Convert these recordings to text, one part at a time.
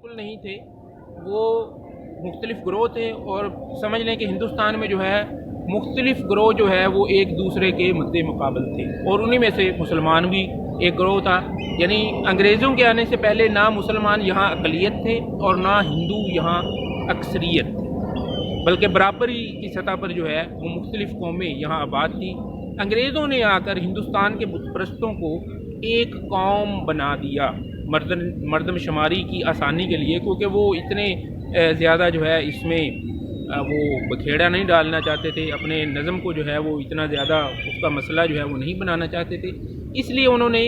بالکل نہیں تھے، وہ مختلف گروہ تھے، اور سمجھ لیں کہ ہندوستان میں جو ہے مختلف گروہ جو ہے وہ ایک دوسرے کے مد مقابل تھے، اور انہی میں سے مسلمان بھی ایک گروہ تھا۔ یعنی انگریزوں کے آنے سے پہلے نہ مسلمان یہاں اقلیت تھے اور نہ ہندو یہاں اکثریت تھے، بلکہ برابری کی سطح پر جو ہے وہ مختلف قومیں یہاں آباد تھیں۔ انگریزوں نے آ کر ہندوستان کے بت پرستوں کو ایک قوم بنا دیا مردم شماری کی آسانی کے لیے، کیونکہ وہ اتنے زیادہ جو ہے اس میں وہ بکھیڑا نہیں ڈالنا چاہتے تھے، اپنے نظم کو جو ہے وہ اتنا زیادہ اس کا مسئلہ جو ہے وہ نہیں بنانا چاہتے تھے، اس لیے انہوں نے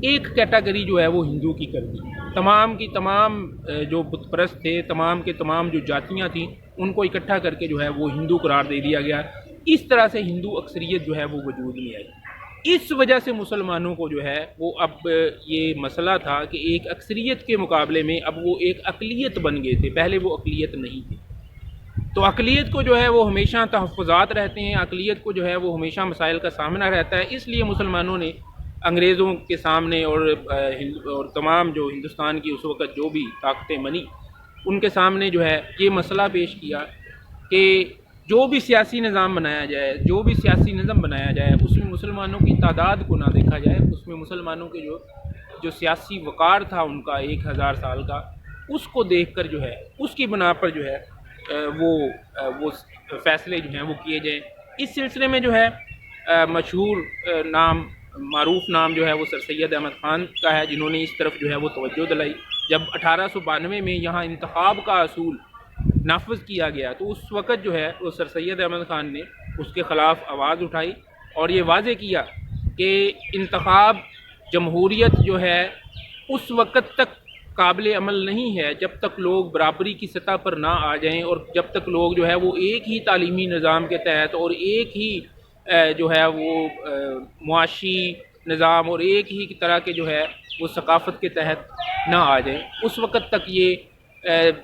ایک کیٹیگری جو ہے وہ ہندو کی کر دی۔ تمام کی تمام جو بت پرست تھے، تمام کے تمام جو جاتیاں تھیں، ان کو اکٹھا کر کے جو ہے وہ ہندو قرار دے دیا گیا۔ اس طرح سے ہندو اکثریت جو ہے وہ وجود میں آئی۔ اس وجہ سے مسلمانوں کو جو ہے وہ اب یہ مسئلہ تھا کہ ایک اکثریت کے مقابلے میں اب وہ ایک اقلیت بن گئے تھے، پہلے وہ اقلیت نہیں تھے۔ تو اقلیت کو جو ہے وہ ہمیشہ تحفظات رہتے ہیں، اقلیت کو جو ہے وہ ہمیشہ مسائل کا سامنا رہتا ہے، اس لیے مسلمانوں نے انگریزوں کے سامنے اور تمام جو ہندوستان کی اس وقت جو بھی طاقتیں بنی ان کے سامنے جو ہے یہ مسئلہ پیش کیا کہ جو بھی سیاسی نظام بنایا جائے، جو بھی سیاسی نظم بنایا جائے، اس میں مسلمانوں کی تعداد کو نہ دیکھا جائے، اس میں مسلمانوں کے جو سیاسی وقار تھا ان کا 1000 سال کا، اس کو دیکھ کر جو ہے اس کی بنا پر جو ہے وہ فیصلے جو ہیں وہ کیے جائیں۔ اس سلسلے میں جو ہے مشہور معروف نام جو ہے وہ سر سید احمد خان کا ہے، جنہوں نے اس طرف جو ہے وہ توجہ دلائی۔ جب 1892 میں یہاں انتخاب کا اصول نافذ کیا گیا تو اس وقت جو ہے وہ سر سید احمد خان نے اس کے خلاف آواز اٹھائی اور یہ واضح کیا کہ انتخاب جمہوریت جو ہے اس وقت تک قابل عمل نہیں ہے جب تک لوگ برابری کی سطح پر نہ آ جائیں، اور جب تک لوگ جو ہے وہ ایک ہی تعلیمی نظام کے تحت اور ایک ہی جو ہے وہ معاشی نظام اور ایک ہی طرح کے جو ہے وہ ثقافت کے تحت نہ آ جائیں، اس وقت تک یہ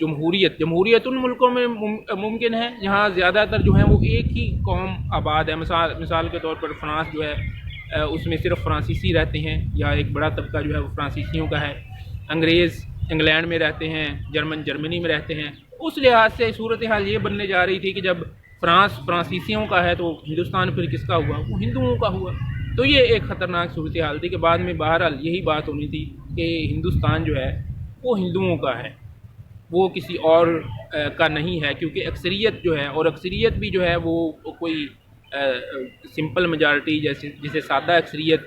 جمہوریت ان ملکوں میں ممکن ہے جہاں زیادہ تر جو ہیں وہ ایک ہی قوم آباد ہے۔ مثال کے طور پر فرانس جو ہے اس میں صرف فرانسیسی رہتے ہیں، یا ایک بڑا طبقہ جو ہے وہ فرانسیسیوں کا ہے۔ انگریز انگلینڈ میں رہتے ہیں، جرمن جرمنی میں رہتے ہیں۔ اس لحاظ سے صورتحال یہ بننے جا رہی تھی کہ جب فرانسیسیوں کا ہے تو ہندوستان پھر کس کا ہوا؟ وہ ہندوؤں کا ہوا۔ تو یہ ایک خطرناک صورتحال تھی کہ بعد میں بہرحال یہی بات ہونی تھی کہ ہندوستان جو ہے وہ ہندوؤں کا ہے، وہ کسی اور کا نہیں ہے، کیونکہ اکثریت جو ہے، اور اکثریت بھی جو ہے وہ کوئی سمپل میجارٹی جسے سادہ اکثریت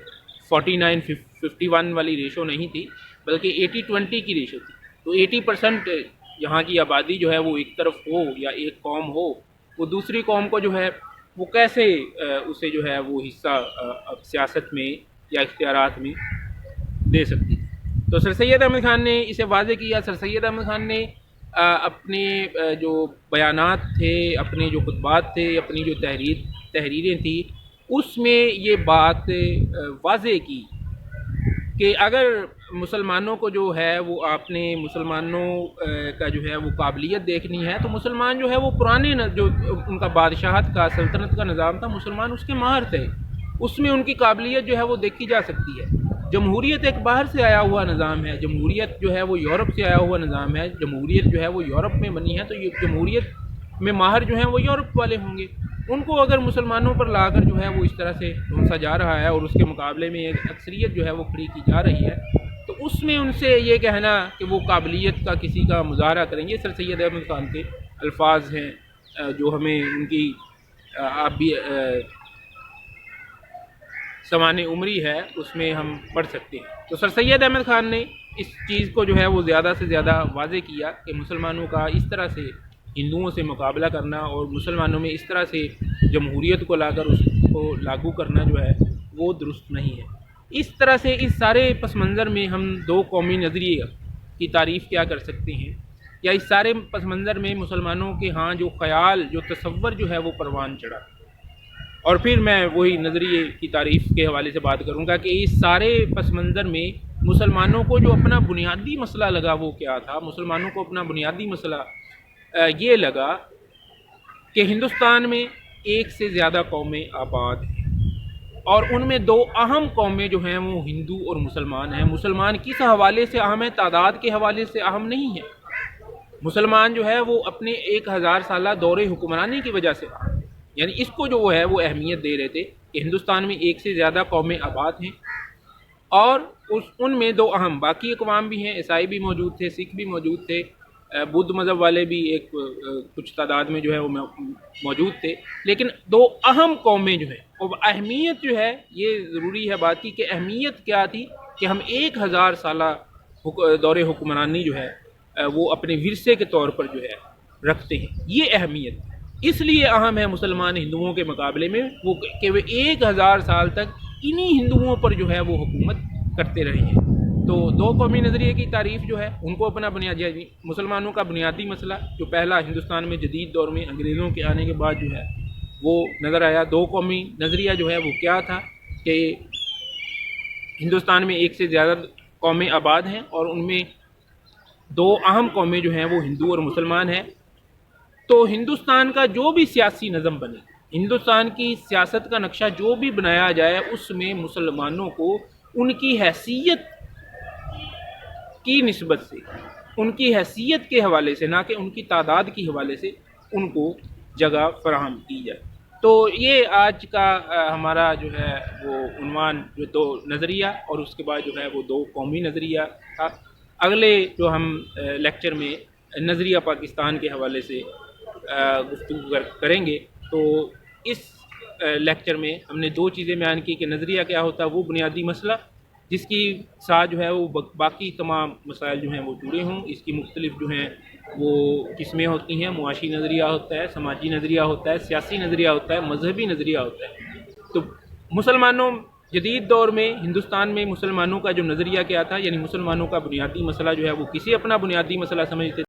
49-51 والی ریشو نہیں تھی، بلکہ 80-20 کی ریشو تھی۔ تو 80% یہاں کی آبادی جو ہے وہ ایک طرف ہو یا ایک قوم ہو، وہ دوسری قوم کو جو ہے وہ کیسے اسے جو ہے وہ حصہ سیاست میں یا اختیارات میں دے سکتی تھی۔ تو سر سید احمد خان نے اسے واضح کیا۔ سر سید احمد خان نے اپنے جو بیانات تھے، اپنے جو خطبات تھے، اپنی جو تحریریں تھیں، اس میں یہ بات واضح کی کہ اگر مسلمانوں کو جو ہے وہ آپ نے مسلمانوں کا جو ہے وہ قابلیت دیکھنی ہے تو مسلمان جو ہے وہ پرانے جو ان کا بادشاہت کا سلطنت کا نظام تھا، مسلمان اس کے ماہر تھے، اس میں ان کی قابلیت جو ہے وہ دیکھی جا سکتی ہے۔ جمہوریت ایک باہر سے آیا ہوا نظام ہے، جمہوریت جو ہے وہ یورپ سے آیا ہوا نظام ہے، جمہوریت جو ہے وہ یورپ میں بنی ہے، تو یہ جمہوریت میں ماہر جو ہیں وہ یورپ والے ہوں گے۔ ان کو اگر مسلمانوں پر لا کر جو ہے وہ اس طرح سے ڈھونسا جا رہا ہے اور اس کے مقابلے میں ایک اکثریت جو ہے وہ کھڑی کی جا رہی ہے، تو اس میں ان سے یہ کہنا کہ وہ قابلیت کا کسی کا مظاہرہ کریں گے، سر سید احمد خان کے الفاظ ہیں جو ہمیں ان کی آپ بھی سوانح عمری ہے اس میں ہم پڑھ سکتے ہیں۔ تو سر سید احمد خان نے اس چیز کو جو ہے وہ زیادہ سے زیادہ واضح کیا کہ مسلمانوں کا اس طرح سے ہندوؤں سے مقابلہ کرنا اور مسلمانوں میں اس طرح سے جمہوریت کو لا کر اس کو لاگو کرنا جو ہے وہ درست نہیں ہے۔ اس طرح سے اس سارے پس منظر میں ہم دو قومی نظریے کی تعریف کیا کر سکتے ہیں، یا اس سارے پس منظر میں مسلمانوں کے ہاں جو خیال جو تصور جو ہے وہ پروان چڑھا، اور پھر میں وہی نظریے کی تعریف کے حوالے سے بات کروں گا کہ اس سارے پس منظر میں مسلمانوں کو جو اپنا بنیادی مسئلہ لگا وہ کیا تھا۔ مسلمانوں کو اپنا بنیادی مسئلہ یہ لگا کہ ہندوستان میں ایک سے زیادہ قومیں آباد ہیں، اور ان میں دو اہم قومیں جو ہیں وہ ہندو اور مسلمان ہیں۔ مسلمان کس حوالے سے اہم ہے؟ تعداد کے حوالے سے اہم نہیں ہے، مسلمان جو ہے وہ اپنے 1000 سالہ دور حکمرانی کی وجہ سے، یعنی اس کو جو ہے وہ اہمیت دے رہے تھے کہ ہندوستان میں ایک سے زیادہ قومیں آباد ہیں، اور ان میں دو اہم باقی اقوام بھی ہیں، عیسائی بھی موجود تھے، سکھ بھی موجود تھے، بدھ مذہب والے بھی ایک کچھ تعداد میں جو ہے وہ موجود تھے، لیکن دو اہم قومیں جو ہیں، اور اہمیت جو ہے یہ ضروری ہے بات کی کہ اہمیت کیا تھی کہ ہم 1000 سالہ دور حکمرانی جو ہے وہ اپنے ورثے کے طور پر جو ہے رکھتے ہیں۔ یہ اہمیت اس لیے اہم ہے مسلمان ہندوؤں کے مقابلے میں وہ کہ وہ 1000 سال تک انہی ہندوؤں پر جو ہے وہ حکومت کرتے رہے ہیں۔ تو دو قومی نظریے کی تعریف جو ہے ان کو اپنا بنیادی مسلمانوں کا بنیادی مسئلہ جو پہلا ہندوستان میں جدید دور میں انگریزوں کے آنے کے بعد جو ہے وہ نظر آیا۔ دو قومی نظریہ جو ہے وہ کیا تھا کہ ہندوستان میں ایک سے زیادہ قومیں آباد ہیں اور ان میں دو اہم قومیں جو ہیں وہ ہندو اور مسلمان ہیں۔ تو ہندوستان کا جو بھی سیاسی نظم بنے، ہندوستان کی سیاست کا نقشہ جو بھی بنایا جائے، اس میں مسلمانوں کو ان کی حیثیت کی نسبت سے، ان کی حیثیت کے حوالے سے، نہ کہ ان کی تعداد کی حوالے سے ان کو جگہ فراہم کی جائے۔ تو یہ آج کا ہمارا جو ہے وہ عنوان جو دو نظریہ اور اس کے بعد جو ہے وہ دو قومی نظریہ تھا۔ اگلے جو ہم لیکچر میں نظریہ پاکستان کے حوالے سے گفتگو کریں گے، تو اس لیکچر میں ہم نے دو چیزیں بیان کی کہ نظریہ کیا ہوتا ہے، وہ بنیادی مسئلہ جس کی ساتھ جو ہے وہ باقی تمام مسائل جو ہیں وہ جڑے ہوں، اس کی مختلف جو ہیں وہ قسمیں ہوتی ہیں، معاشی نظریہ ہوتا ہے، سماجی نظریہ ہوتا ہے، سیاسی نظریہ ہوتا ہے، مذہبی نظریہ ہوتا ہے۔ تو مسلمانوں جدید دور میں ہندوستان میں مسلمانوں کا جو نظریہ کیا تھا، یعنی مسلمانوں کا بنیادی مسئلہ جو ہے وہ کسی اپنا بنیادی مسئلہ سمجھتے